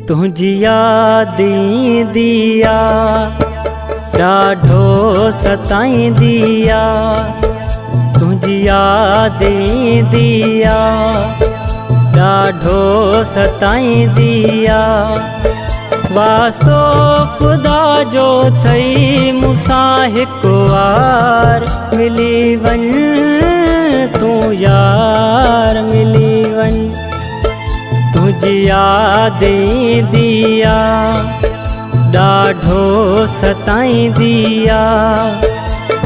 तुझी यादी दिया ॾाढो सताई दिया, तुझी यादी दिया ॾाढो सताई दिया। वास्तो खुदा जो थई मूंसां हिकु वार मिली वञ, तूं यार मिली वञ। तुझी यादी दिया ॾाढो सताई दिया,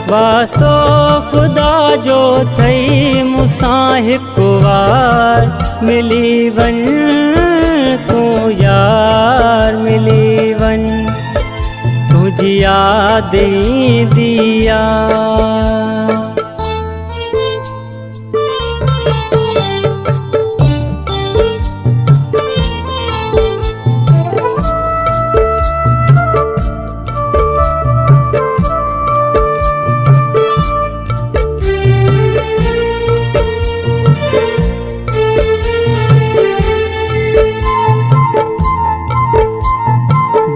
वास्तो खुदा जो थई मूंसां हिकु वार मिली वञ, तूं यार मिली वञ। तुझी यादी दिया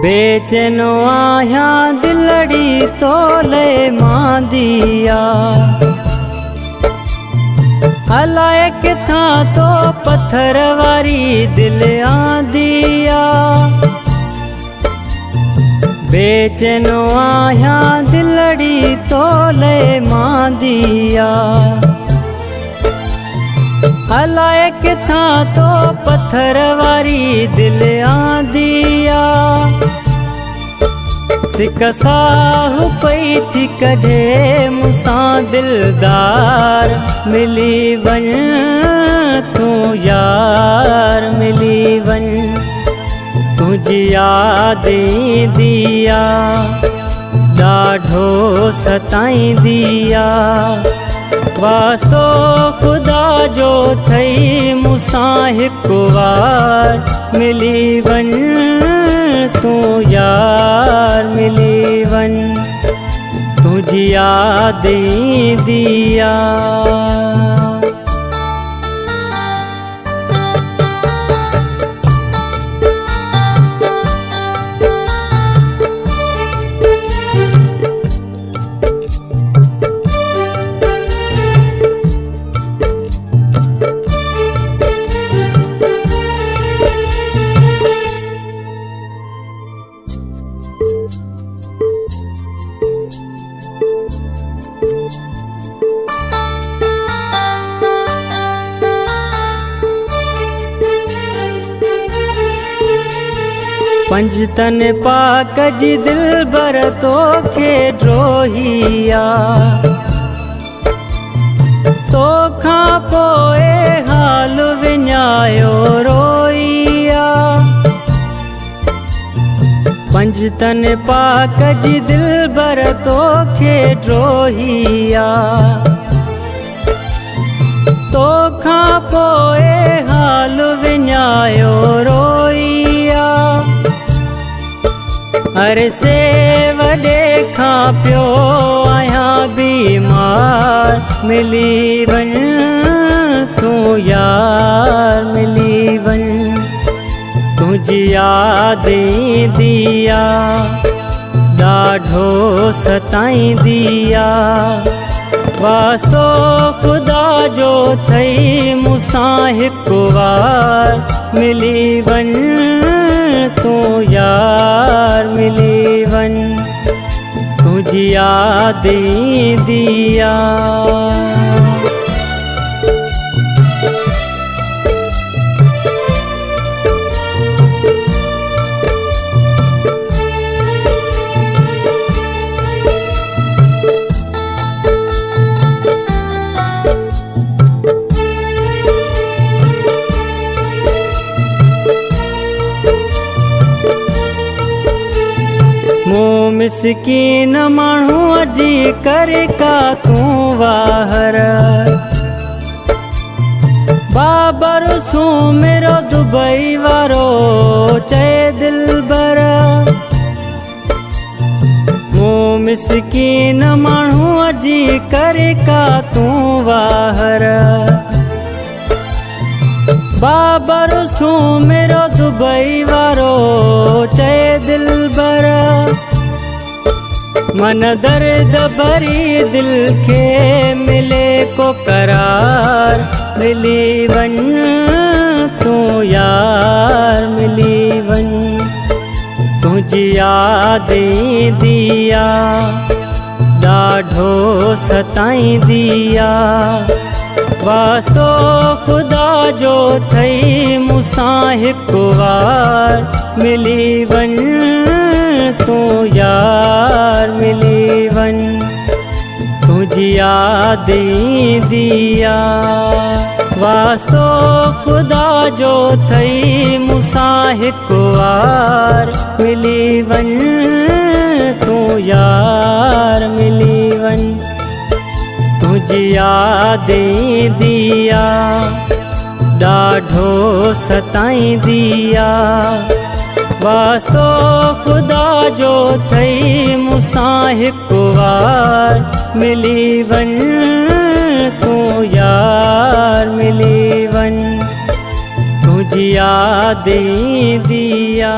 बेचैनो आहियां दिलड़ी तोले मां दिया, अलाए किथां तो पत्थर वारी दिल आंदिया। बेचैनो आहियां दिलड़ी तोले मां दिया, अलाए किथां तो पत्थर वारी दिल आंदिया। सिकसाहु पई थी कढे मूंसां दिलदार मिली वञ, तूं यार मिली वञ। तुझी यादी दिया ॾाढो सताई दिया, वास्तो खुदा जो थई मूंसां हिकु वार मिली वञ, तूं यार मिली वञ। तुझी यादी दिया पंजतन पाक जी दिलबर तोखे ड्रोहिया, तोखां पोइ हाल विञायो रोइया। पंजतन पाक जी दिलबर तोखे ड्रोहिया, तोखां पोइ हाल विञायो रोइया। अरसे वॾे खां पियो आहियां बीमार मिली वञ, तूं यार मिली वञ। तुझी यादी दिया ॾाढो सताई दिया, वास्तो खुदा जो थई मूंसां हिकु वार मिली वञ, तूं यार मिली वञ। तुझी यादी दिया मूं मिसकीन माण्हूअ जी करे का तूं वाहर, बाबर सूं मेरो दुबई वारो चए दिल मिसकीन माण्हू अजी करे का तूं वाहर बाबर सू मेरो दुबई वारो चए दिलबर मन दर्द भरी दिल के मिले को करार मिली वन तू यार मिली वन तुझी याद दिया ॾाढो सताई दिया वास्तो खुदा जो थई मूंसां हिकु वार मिली वन तू यार मिली वन तुझी याद दिया वास्तो खुदा जो थई मूंसां हिकु वार मिली वन तू यार मिली वन तुझी याद दिया ॾाढो सताई दिया वास्तो खुदा जो थई मूंसां हिकु वार मिली वन तू यार मिली वन तुझी याद दिया।